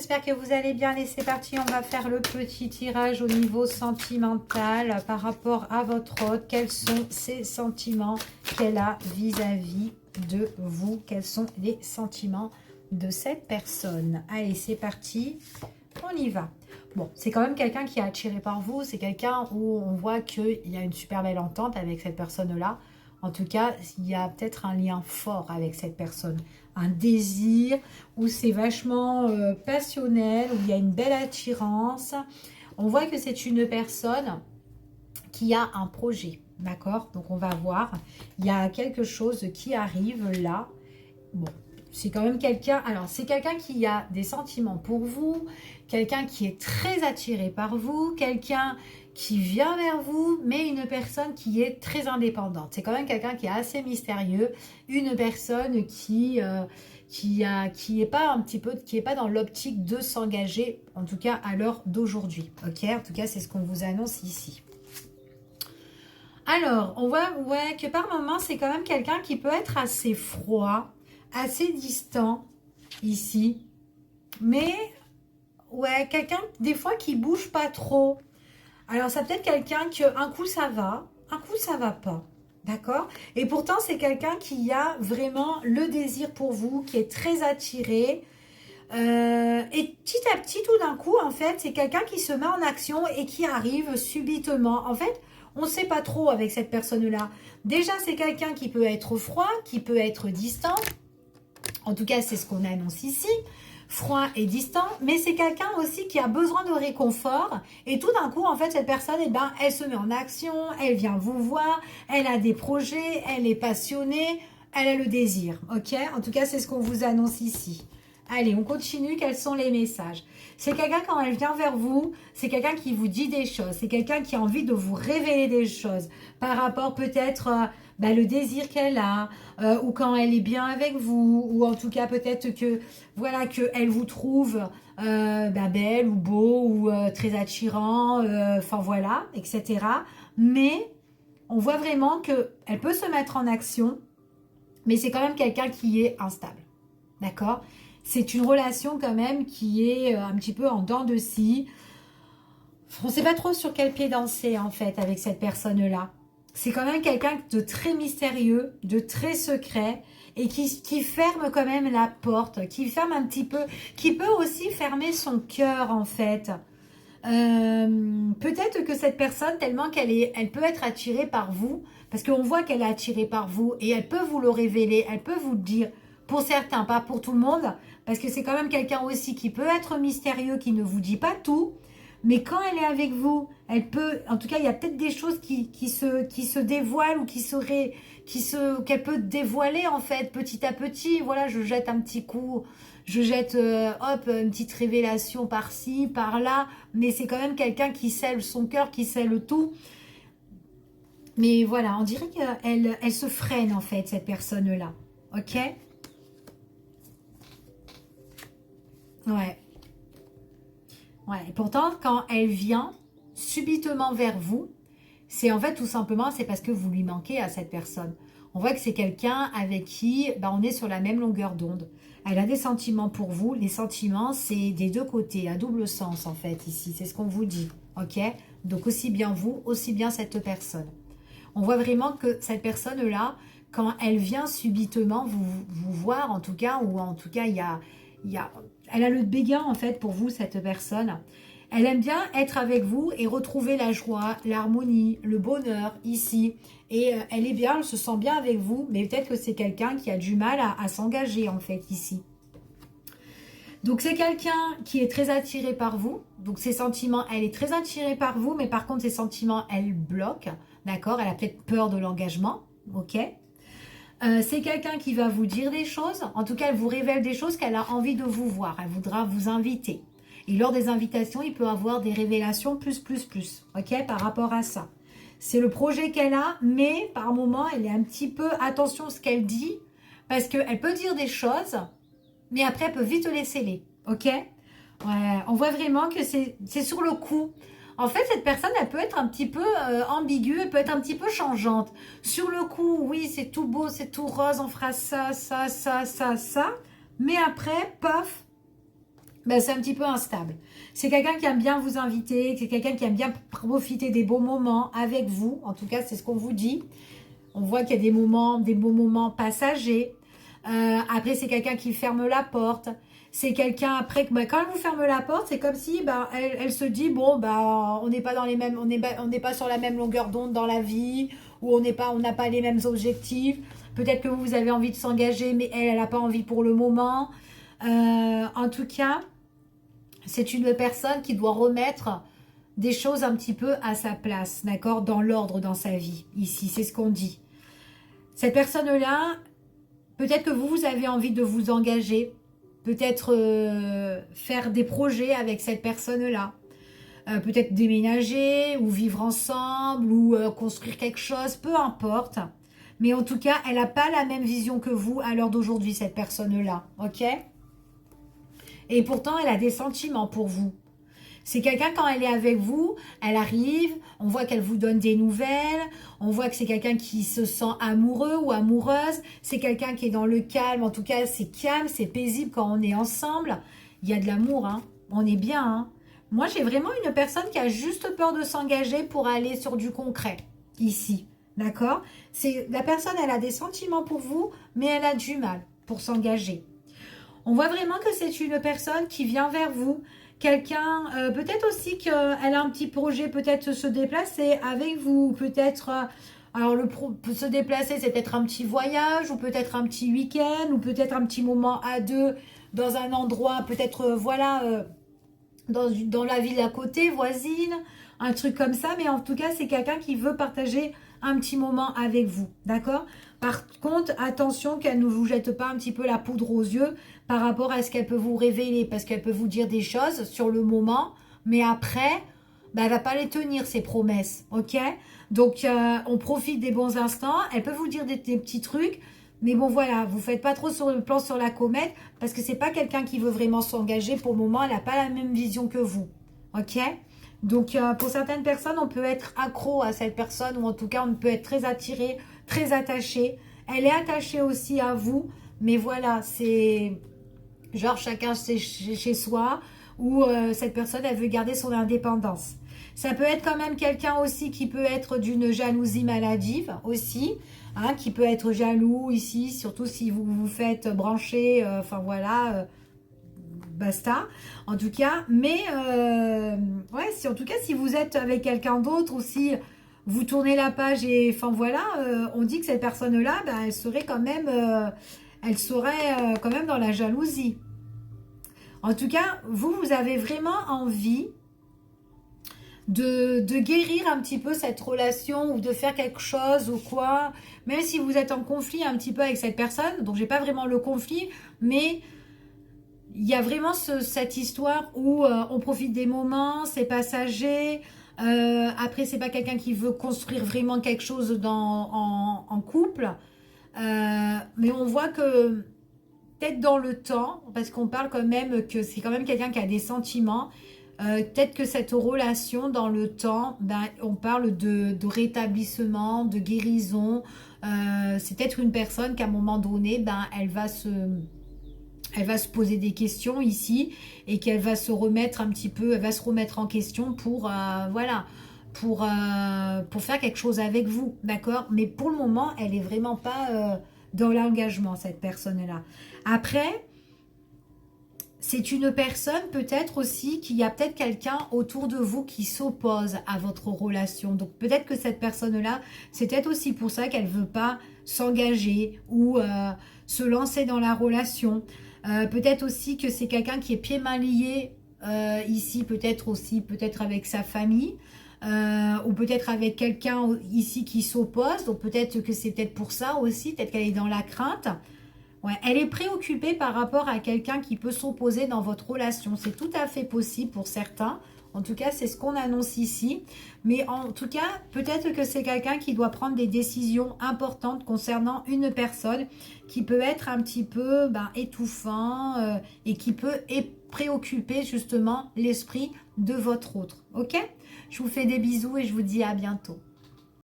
j'espère que vous allez bien. Allez, c'est parti, on va faire le petit tirage au niveau sentimental par rapport à votre hôte. Quels sont ces sentiments qu'elle a vis-à-vis de vous? Quels sont les sentiments de cette personne? Allez, c'est parti, on y va. Bon, c'est quand même quelqu'un qui est attiré par vous. C'est quelqu'un où on voit qu'il y a une super belle entente avec cette personne-là. En tout cas, il y a peut-être un lien fort avec cette personne. Un désir, où c'est vachement passionnel, où il y a une belle attirance. On voit que c'est une personne qui a un projet, d'accord? Donc, on va voir. Il y a quelque chose qui arrive là. Bon, c'est quand même quelqu'un... Alors, c'est quelqu'un qui a des sentiments pour vous, quelqu'un qui est très attiré par vous, quelqu'un qui vient vers vous, mais une personne qui est très indépendante. C'est quand même quelqu'un qui est assez mystérieux, une personne qui est pas un petit peu, qui est pas dans l'optique de s'engager, en tout cas à l'heure d'aujourd'hui. Ok, en tout cas c'est ce qu'on vous annonce ici. Alors, on voit ouais, que par moments, c'est quand même quelqu'un qui peut être assez froid, assez distant ici, mais ouais, quelqu'un des fois qui bouge pas trop. Alors, ça peut être quelqu'un que un coup ça va, un coup ça va pas. D'accord? Et pourtant, c'est quelqu'un qui a vraiment le désir pour vous, qui est très attiré. Et petit à petit, tout d'un coup, en fait, c'est quelqu'un qui se met en action et qui arrive subitement. En fait, on ne sait pas trop avec cette personne-là. Déjà, c'est quelqu'un qui peut être froid, qui peut être distant. En tout cas, c'est ce qu'on annonce ici. Froid et distant, mais c'est quelqu'un aussi qui a besoin de réconfort. Et tout d'un coup, en fait, cette personne, eh ben, elle se met en action, elle vient vous voir, elle a des projets, elle est passionnée, elle a le désir. Ok? En tout cas, c'est ce qu'on vous annonce ici. Allez, on continue. Quels sont les messages? C'est quelqu'un, quand elle vient vers vous, c'est quelqu'un qui vous dit des choses. C'est quelqu'un qui a envie de vous révéler des choses par rapport peut-être le désir qu'elle a, ou quand elle est bien avec vous, ou en tout cas peut-être que voilà qu'elle vous trouve belle ou beau ou très attirant, enfin voilà, etc. Mais on voit vraiment qu'elle peut se mettre en action, mais c'est quand même quelqu'un qui est instable. D'accord? C'est une relation quand même qui est un petit peu en dents de scie. On ne sait pas trop sur quel pied danser en fait avec cette personne-là. C'est quand même quelqu'un de très mystérieux, de très secret et qui ferme quand même la porte, qui ferme un petit peu, qui peut aussi fermer son cœur en fait. Peut-être que cette personne, tellement elle peut être attirée par vous, parce qu'on voit qu'elle est attirée par vous et elle peut vous le révéler, elle peut vous le dire. Pour certains, pas pour tout le monde, parce que c'est quand même quelqu'un aussi qui peut être mystérieux, qui ne vous dit pas tout, mais quand elle est avec vous, elle peut, en tout cas, il y a peut-être des choses qui se dévoilent ou qu'elle peut dévoiler en fait petit à petit. Voilà, je jette un petit coup, je jette hop une petite révélation par-ci, par-là, mais c'est quand même quelqu'un qui scelle son cœur, qui scelle tout. Mais voilà, on dirait qu'elle se freine en fait cette personne-là, ok? Ouais. Ouais. Et pourtant, quand elle vient subitement vers vous, c'est en fait tout simplement, c'est parce que vous lui manquez à cette personne. On voit que c'est quelqu'un avec qui on est sur la même longueur d'onde. Elle a des sentiments pour vous. Les sentiments, c'est des deux côtés, à double sens en fait ici. C'est ce qu'on vous dit. Ok? Donc aussi bien vous, aussi bien cette personne. On voit vraiment que cette personne-là, quand elle vient subitement vous voir, en tout cas, ou en tout cas, elle a le béguin, en fait, pour vous, cette personne. Elle aime bien être avec vous et retrouver la joie, l'harmonie, le bonheur, ici. Et elle est bien, elle se sent bien avec vous, mais peut-être que c'est quelqu'un qui a du mal à s'engager, en fait, ici. Donc, c'est quelqu'un qui est très attiré par vous. Donc, ses sentiments, elle est très attirée par vous, mais par contre, ses sentiments, elle bloque. D'accord? Elle a peut-être peur de l'engagement. Ok? C'est quelqu'un qui va vous dire des choses. En tout cas, elle vous révèle des choses qu'elle a envie de vous voir. Elle voudra vous inviter. Et lors des invitations, il peut avoir des révélations plus. Ok? Par rapport à ça. C'est le projet qu'elle a, mais par moment, elle est un petit peu... Attention à ce qu'elle dit, parce qu'elle peut dire des choses, mais après, elle peut vite les sceller. Ok? Ouais, on voit vraiment que c'est sur le coup. En fait, cette personne, elle peut être un petit peu ambiguë, elle peut être un petit peu changeante. Sur le coup, oui, c'est tout beau, c'est tout rose, on fera ça. Mais après, paf, ben, c'est un petit peu instable. C'est quelqu'un qui aime bien vous inviter, c'est quelqu'un qui aime bien profiter des bons moments avec vous. En tout cas, c'est ce qu'on vous dit. On voit qu'il y a des beaux moments passagers. Après, c'est quelqu'un qui ferme la porte. C'est quelqu'un après que quand elle vous ferme la porte, c'est comme si elle se dit bon on n'est pas dans les mêmes, on n'est pas sur la même longueur d'onde dans la vie, ou on n'a pas les mêmes objectifs. Peut-être que vous avez envie de s'engager, mais elle n'a pas envie pour le moment. En tout cas, c'est une personne qui doit remettre des choses un petit peu à sa place, d'accord, dans l'ordre dans sa vie. Ici, c'est ce qu'on dit. Cette personne-là, peut-être que vous avez envie de vous engager, peut-être faire des projets avec cette personne-là, peut-être déménager ou vivre ensemble ou construire quelque chose, peu importe. Mais en tout cas, elle n'a pas la même vision que vous à l'heure d'aujourd'hui, cette personne-là, ok? Et pourtant, elle a des sentiments pour vous. C'est quelqu'un, quand elle est avec vous, elle arrive, on voit qu'elle vous donne des nouvelles, on voit que c'est quelqu'un qui se sent amoureux ou amoureuse, c'est quelqu'un qui est dans le calme, en tout cas c'est calme, c'est paisible quand on est ensemble. Il y a de l'amour, hein. On est bien. Hein. Moi, j'ai vraiment une personne qui a juste peur de s'engager pour aller sur du concret, ici. D'accord? La personne, elle a des sentiments pour vous, mais elle a du mal pour s'engager. On voit vraiment que c'est une personne qui vient vers vous, quelqu'un, peut-être aussi qu'elle a un petit projet, peut-être se déplacer avec vous, peut-être, alors se déplacer, c'est peut-être un petit voyage, ou peut-être un petit week-end, ou peut-être un petit moment à deux dans un endroit, peut-être, voilà, dans la ville à côté, voisine, un truc comme ça, mais en tout cas, c'est quelqu'un qui veut partager un petit moment avec vous, d'accord? Par contre, attention qu'elle ne vous jette pas un petit peu la poudre aux yeux par rapport à ce qu'elle peut vous révéler, parce qu'elle peut vous dire des choses sur le moment, mais après, elle va pas les tenir, ses promesses, ok? Donc, on profite des bons instants, elle peut vous dire des petits trucs, mais bon, voilà, vous faites pas trop sur le plan sur la comète, parce que c'est pas quelqu'un qui veut vraiment s'engager pour le moment, elle n'a pas la même vision que vous, ok? Donc, pour certaines personnes, on peut être accro à cette personne, ou en tout cas, on peut être très attiré, très attaché. Elle est attachée aussi à vous, mais voilà, c'est genre chacun chez soi, ou cette personne, elle veut garder son indépendance. Ça peut être quand même quelqu'un aussi qui peut être d'une jalousie maladive aussi, hein, qui peut être jaloux ici, surtout si vous vous faites brancher, enfin voilà... basta, en tout cas, mais ouais, en tout cas, si vous êtes avec quelqu'un d'autre ou si vous tournez la page et, enfin voilà, on dit que cette personne-là, elle serait quand même, quand même dans la jalousie. En tout cas, vous avez vraiment envie de guérir un petit peu cette relation ou de faire quelque chose ou quoi, même si vous êtes en conflit un petit peu avec cette personne, donc j'ai pas vraiment le conflit, mais il y a vraiment cette histoire où on profite des moments, c'est passager. Après, c'est pas quelqu'un qui veut construire vraiment quelque chose en couple. Mais on voit que peut-être dans le temps, parce qu'on parle quand même que c'est quand même quelqu'un qui a des sentiments. Peut-être que cette relation dans le temps, on parle de rétablissement, de guérison. C'est peut-être une personne qu'à un moment donné, elle va se poser des questions ici et qu'elle va se remettre un petit peu, elle va se remettre en question pour, voilà, pour faire quelque chose avec vous, d'accord? Mais pour le moment, elle est vraiment pas dans l'engagement, cette personne-là. Après, c'est une personne peut-être aussi qu'il y a peut-être quelqu'un autour de vous qui s'oppose à votre relation. Donc peut-être que cette personne-là, c'est peut-être aussi pour ça qu'elle ne veut pas s'engager ou se lancer dans la relation. Peut-être aussi que c'est quelqu'un qui est pieds mains liés ici, peut-être aussi, peut-être avec sa famille. Ou peut-être avec quelqu'un ici qui s'oppose. Donc peut-être que c'est peut-être pour ça aussi, peut-être qu'elle est dans la crainte. Ouais, elle est préoccupée par rapport à quelqu'un qui peut s'opposer dans votre relation. C'est tout à fait possible pour certains. En tout cas, c'est ce qu'on annonce ici. Mais en tout cas, peut-être que c'est quelqu'un qui doit prendre des décisions importantes concernant une personne qui peut être un petit peu étouffant et qui peut préoccuper justement l'esprit de votre autre. Ok? Je vous fais des bisous et je vous dis à bientôt.